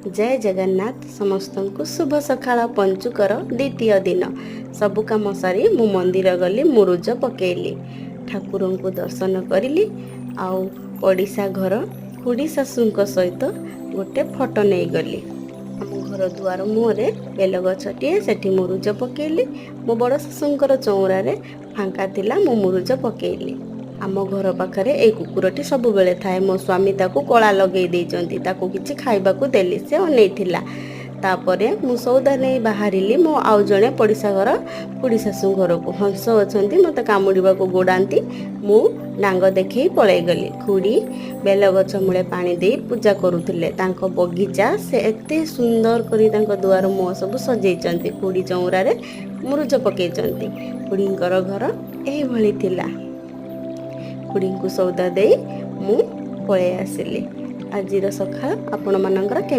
जय जगन्नाथ समस्त को शुभ सकाळ पंचुकर द्वितीय दिन सबु काम सारी मु मंदिर गली मुरुज पकेली ठाकुर को दर्शन करी आउ पड़िशा घर खुड़ी शाशु सहित गोटे फोटो नहीं गली आम घर दुआर मुहरे बेल गछटे से मुरुज पकेली मो बड़ शाशुंकर चौरारे फांका थिला मु मुरुज पकेली। आम घर पाखरे ए कुकुरटी सब बेले थाए मो स्वामी ताकू कला लगे देइचंती ताकू किछि खाइबाकू देली से अनेइथिला तापरे मु सौदा नहीं बाहरिली मो आउ जणे पड़िशा घर खुड़ी शाशु घर को हंस अछंती मते कामुड़ीबा को गोडांती मु डांग देखै पळै गली। खुड़ी बेल गछ मूले पानी दे पूजा करुथिले तांको बगीचा से एते सुंदर करी तांको दुआर मुह सब सजेइचंती खुड़ी चौरा रे मुरुज पकेइचंती। खुड़ींकर घर एही भली थिला। खुड़ी को सौदा दे मु पळे आसिली। आजिर सखा आपण मानकर